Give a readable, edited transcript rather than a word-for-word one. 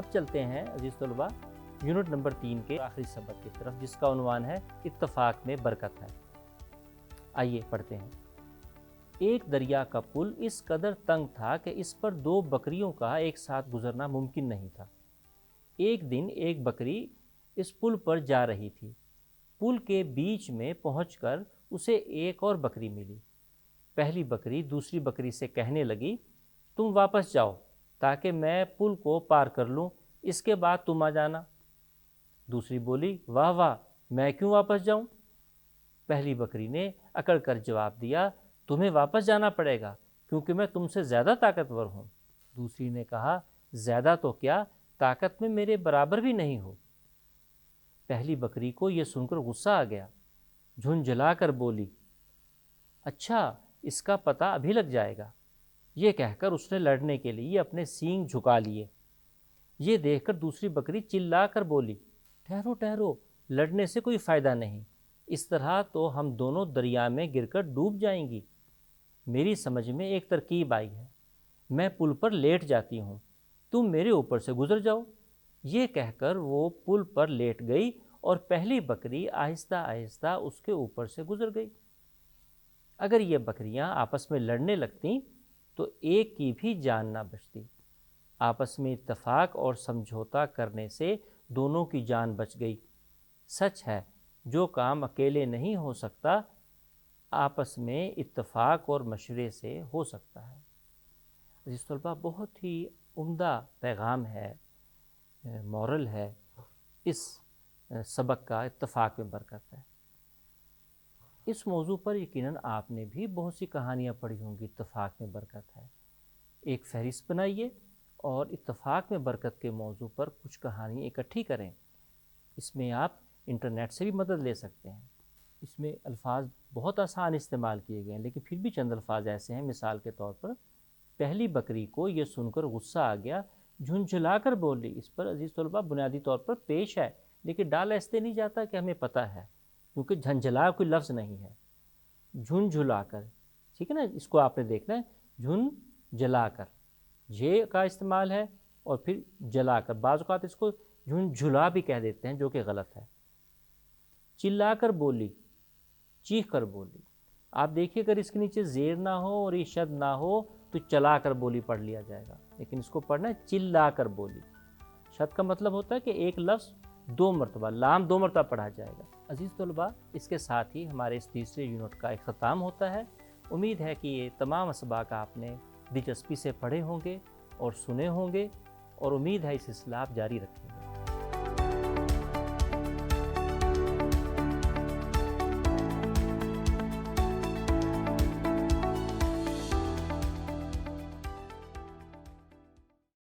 اب چلتے ہیں عزیز طلباء یونٹ نمبر 3 کے آخری سبق کی طرف، جس کا عنوان ہے اتفاق میں برکت ہے۔ آئیے پڑھتے ہیں۔ ایک دریا کا پل اس قدر تنگ تھا کہ اس پر 2 بکریوں کا ایک ساتھ گزرنا ممکن نہیں تھا۔ ایک دن ایک بکری اس پل پر جا رہی تھی۔ پل کے بیچ میں پہنچ کر اسے ایک اور بکری ملی۔ پہلی بکری دوسری بکری سے کہنے لگی، تم واپس جاؤ تاکہ میں پل کو پار کر لوں، اس کے بعد تم آ جانا۔ دوسری بولی، واہ واہ، میں کیوں واپس جاؤں؟ پہلی بکری نے اکڑ کر جواب دیا، تمہیں واپس جانا پڑے گا کیونکہ میں تم سے زیادہ طاقتور ہوں۔ دوسری نے کہا، زیادہ تو کیا، طاقت میں میرے برابر بھی نہیں ہو۔ پہلی بکری کو یہ سن کر غصہ آ گیا، جھنجھلا کر بولی، اچھا اس کا پتہ ابھی لگ جائے گا۔ یہ کہہ کر اس نے لڑنے کے لیے اپنے سینگ جھکا لیے۔ یہ دیکھ کر دوسری بکری چلا کر بولی، ٹھہرو ٹھہرو، لڑنے سے کوئی فائدہ نہیں، اس طرح تو ہم دونوں دریا میں گر کر ڈوب جائیں گی۔ میری سمجھ میں ایک ترکیب آئی ہے، میں پل پر لیٹ جاتی ہوں، تم میرے اوپر سے گزر جاؤ۔ یہ کہہ کر وہ پل پر لیٹ گئی اور پہلی بکری آہستہ آہستہ اس کے اوپر سے گزر گئی۔ اگر یہ بکریاں آپس میں لڑنے لگتیں تو ایک کی بھی جان نہ بچتی۔ آپس میں اتفاق اور سمجھوتا کرنے سے دونوں کی جان بچ گئی۔ سچ ہے، جو کام اکیلے نہیں ہو سکتا، آپس میں اتفاق اور مشورے سے ہو سکتا ہے۔ عزیز طلباء، بہت ہی عمدہ پیغام ہے، مورل ہے اس سبق کا، اتفاق میں برکت ہے۔ اس موضوع پر یقیناً آپ نے بھی بہت سی کہانیاں پڑھی ہوں گی، اتفاق میں برکت ہے۔ ایک فہرست بنائیے اور اتفاق میں برکت کے موضوع پر کچھ کہانی اکٹھی کریں۔ اس میں آپ انٹرنیٹ سے بھی مدد لے سکتے ہیں۔ اس میں الفاظ بہت آسان استعمال کیے گئے ہیں، لیکن پھر بھی چند الفاظ ایسے ہیں، مثال کے طور پر پہلی بکری کو یہ سن کر غصہ آ گیا، جھنجھلا کر بولی۔ اس پر عزیز طلباء بنیادی طور پر پیش ہے، لیکن ڈال ایسے نہیں جاتا کہ ہمیں پتہ ہے، کیونکہ جھنجھلا کوئی لفظ نہیں ہے، جھنجھلا کر، ٹھیک ہے نا، اس کو آپ نے دیکھنا ہے، جھن جلا کر، جے کا استعمال ہے اور پھر جلا کر، بعض اوقات اس کو جھنجھلا بھی کہہ دیتے ہیں جو کہ غلط ہے۔ چلا کر بولی، چیخ کر بولی۔ آپ دیکھیے اگر اس کے نیچے زیر نہ ہو اور یہ شد نہ ہو تو چلا کر بولی پڑھ لیا جائے گا، لیکن اس کو پڑھنا ہے چلا کر بولی۔ شد کا مطلب ہوتا ہے کہ ایک لفظ 2 مرتبہ، لام 2 مرتبہ پڑھا جائے گا۔ عزیز طلباء، اس کے ساتھ ہی ہمارے اس تیسرے یونٹ کا اختتام ہوتا ہے۔ امید ہے کہ یہ تمام اسباق آپ نے دلچسپی سے پڑھے ہوں گے اور سنے ہوں گے، اور امید ہے اس سلسلہ آپ جاری رکھیں گے۔